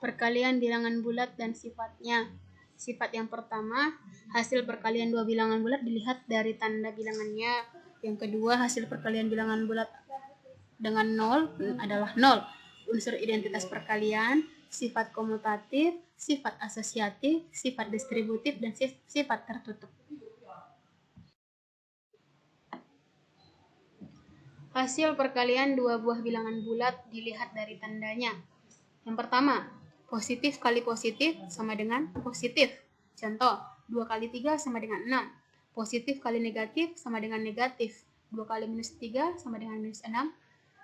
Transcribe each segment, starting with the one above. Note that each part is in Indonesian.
Perkalian bilangan bulat dan sifatnya. Sifat yang pertama, hasil perkalian dua bilangan bulat dilihat dari tanda bilangannya. Yang kedua, hasil perkalian bilangan bulat dengan 0 adalah 0. Unsur identitas perkalian, sifat komutatif, sifat asosiatif, sifat distributif, dan sifat tertutup. Hasil perkalian dua buah bilangan bulat dilihat dari tandanya. Yang pertama, positif kali positif sama dengan positif. Contoh, 2 kali 3 sama dengan 6. Positif kali negatif sama dengan negatif. 2 kali minus 3 sama dengan minus 6.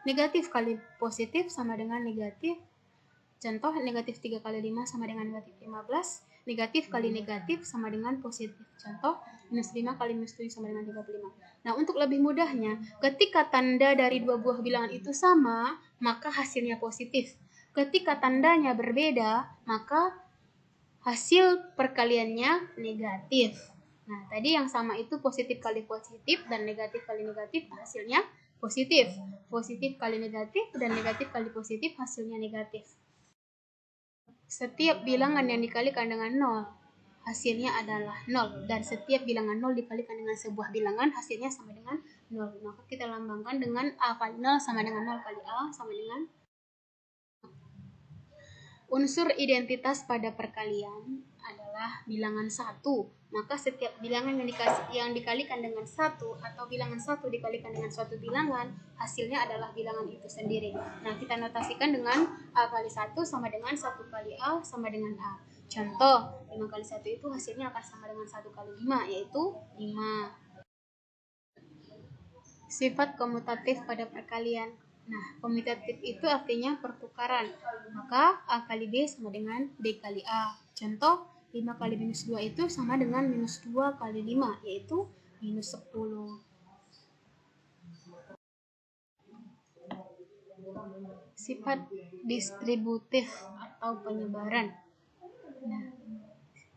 Negatif kali positif sama dengan negatif. Contoh, negatif 3 kali 5 sama dengan negatif 15. Negatif kali negatif sama dengan positif. Contoh, minus 5 kali minus 7 sama dengan 35. Nah, untuk lebih mudahnya, ketika tanda dari dua buah bilangan itu sama, maka hasilnya positif. Ketika tandanya berbeda, maka hasil perkaliannya negatif. Nah, tadi yang sama itu positif kali positif dan negatif kali negatif, hasilnya positif. Positif kali negatif dan negatif kali positif, hasilnya negatif. Setiap bilangan yang dikalikan dengan 0, hasilnya adalah 0. Dan setiap bilangan 0 dikalikan dengan sebuah bilangan, hasilnya sama dengan 0. Maka kita lambangkan dengan A kali 0 sama dengan 0 kali A sama dengan. Unsur identitas pada perkalian adalah bilangan 1. Maka setiap bilangan yang dikalikan dengan 1 atau bilangan 1 dikalikan dengan suatu bilangan, hasilnya adalah bilangan itu sendiri. Nah, kita notasikan dengan A kali 1 sama dengan 1 kali A sama dengan A. Contoh, 5 kali 1 itu hasilnya akan sama dengan 1 kali 5, yaitu 5. Sifat komutatif pada perkalian. Nah, komutatif itu artinya pertukaran. Maka A kali B sama dengan B kali A. Contoh, 5 kali minus 2 itu sama dengan minus 2 kali 5, yaitu minus 10. Sifat distributif atau penyebaran. Nah,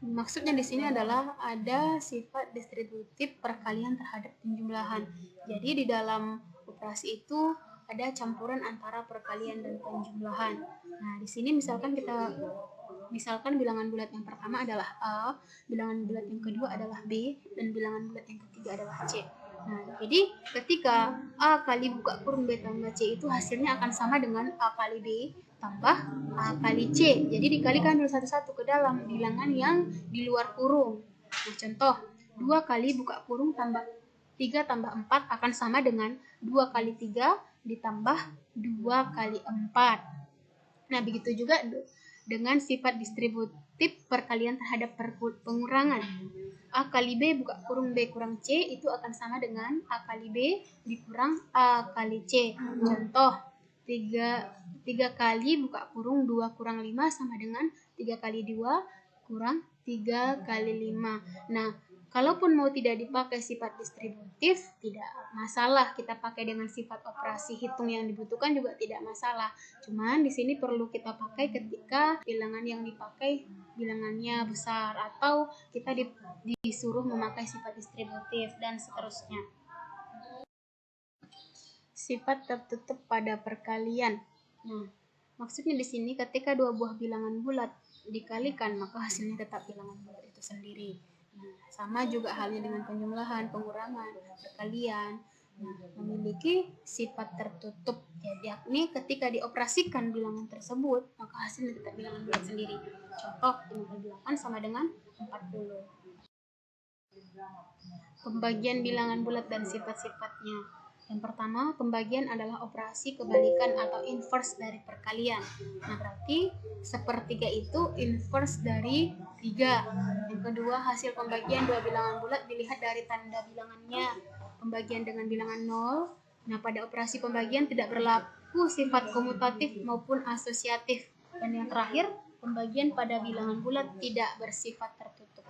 maksudnya di sini adalah ada sifat distributif perkalian terhadap penjumlahan. Jadi di dalam operasi itu ada campuran antara perkalian dan penjumlahan. Nah, di sini misalkan bilangan bulat yang pertama adalah A, bilangan bulat yang kedua adalah B, dan bilangan bulat yang ketiga adalah C. Nah, jadi ketika A kali buka kurung B tambah C itu hasilnya akan sama dengan A kali B tambah A kali C. Jadi dikalikan dulu satu-satu ke dalam bilangan yang di luar kurung. Nah, contoh, 2 kali buka kurung tambah 3 tambah 4 akan sama dengan 2 kali 3 ditambah 2 kali 4. Nah, begitu juga dengan sifat distributif perkalian terhadap pengurangan. A kali B buka kurung B kurang C itu akan sama dengan A kali B dikurang A kali C. Contoh, 3 kali buka kurung 2 kurang 5 sama dengan 3 kali 2 kurang 3 kali 5. Nah, kalaupun mau tidak dipakai sifat distributif, tidak masalah. Kita pakai dengan sifat operasi hitung yang dibutuhkan juga tidak masalah. Cuman di sini perlu kita pakai ketika bilangan yang dipakai bilangannya besar atau kita disuruh memakai sifat distributif dan seterusnya. Sifat tertutup pada perkalian. Nah, maksudnya di sini ketika dua buah bilangan bulat dikalikan, maka hasilnya tetap bilangan bulat itu sendiri. Nah, sama juga halnya dengan penjumlahan, pengurangan, perkalian. Nah, memiliki sifat tertutup. Jadi, yakni ketika dioperasikan bilangan tersebut, maka hasilnya tetap bilangan bulat sendiri. Contoh, 5 kali 8 sama dengan 40. Pembagian bilangan bulat dan sifat-sifatnya. Yang pertama, pembagian adalah operasi kebalikan atau inverse dari perkalian. Nah, berarti sepertiga itu inverse dari 3. Yang kedua, hasil pembagian dua bilangan bulat dilihat dari tanda bilangannya. Pembagian dengan bilangan 0. Nah, pada operasi pembagian tidak berlaku sifat komutatif maupun asosiatif. Dan yang terakhir, pembagian pada bilangan bulat tidak bersifat tertutup.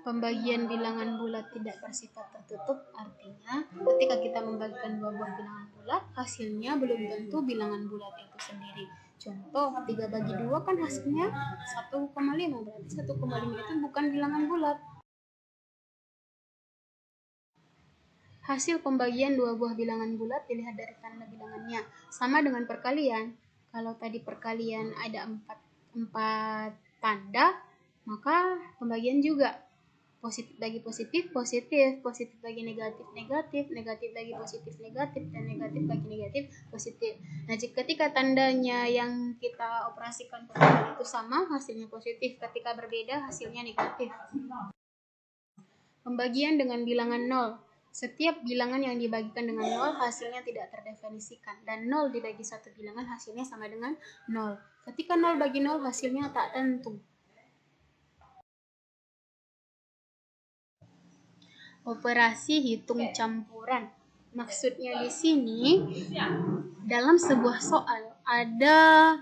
Pembagian bilangan bulat tidak bersifat tertutup artinya ketika kita membagikan dua buah bilangan bulat, hasilnya belum tentu bilangan bulat itu sendiri. Contoh, 3 bagi 2 kan hasilnya 1,5, berarti 1,5 itu bukan bilangan bulat. Hasil pembagian dua buah bilangan bulat dilihat dari tanda bilangannya. Sama dengan perkalian, Kalau tadi perkalian ada 4 tanda, maka pembagian juga positif bagi positif, positif, positif bagi negatif, negatif, negatif bagi positif, negatif, dan negatif bagi negatif, positif. Nah, ketika tandanya yang kita operasikan itu sama, hasilnya positif. Ketika berbeda, hasilnya negatif. Pembagian dengan bilangan 0. Setiap bilangan yang dibagikan dengan 0 hasilnya tidak terdefinisikan. Dan 0 dibagi satu bilangan hasilnya sama dengan 0. Ketika 0 bagi 0 hasilnya tak tentu. Operasi hitung campuran. Maksudnya di sini dalam sebuah soal ada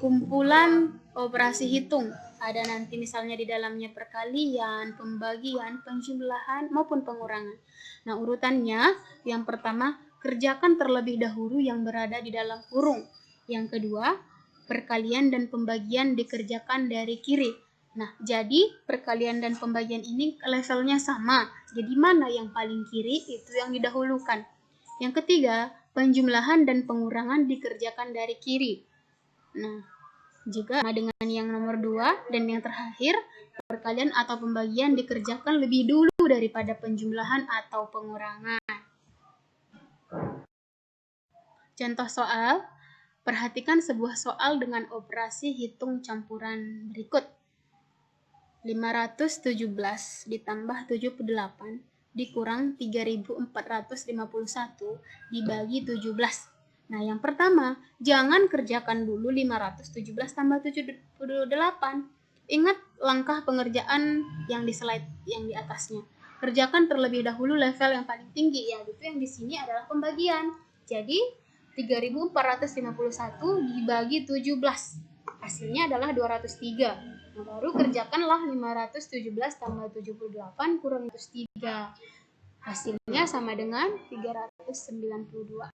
kumpulan operasi hitung. Ada nanti misalnya di dalamnya perkalian, pembagian, penjumlahan maupun pengurangan. Nah, urutannya yang pertama kerjakan terlebih dahulu yang berada di dalam kurung. Yang kedua, perkalian dan pembagian dikerjakan dari kiri. Nah, jadi perkalian dan pembagian ini levelnya sama. Jadi mana yang paling kiri itu yang didahulukan. Yang ketiga, penjumlahan dan pengurangan dikerjakan dari kiri. Nah, juga sama dengan yang nomor 2 dan yang terakhir, perkalian atau pembagian dikerjakan lebih dulu daripada penjumlahan atau pengurangan. Contoh soal, perhatikan sebuah soal dengan operasi hitung campuran berikut. 517 ditambah 78 dikurang 3451 dibagi 17. Nah, yang pertama, jangan kerjakan dulu 517 tambah 78. Ingat langkah pengerjaan yang di slide yang di atasnya. Kerjakan terlebih dahulu level yang paling tinggi, yaitu yang di sini adalah pembagian. Jadi, 3451 dibagi 17. Hasilnya adalah 203. Nah, baru kerjakanlah 517 tambah 78 kurang 3. Hasilnya sama dengan 392.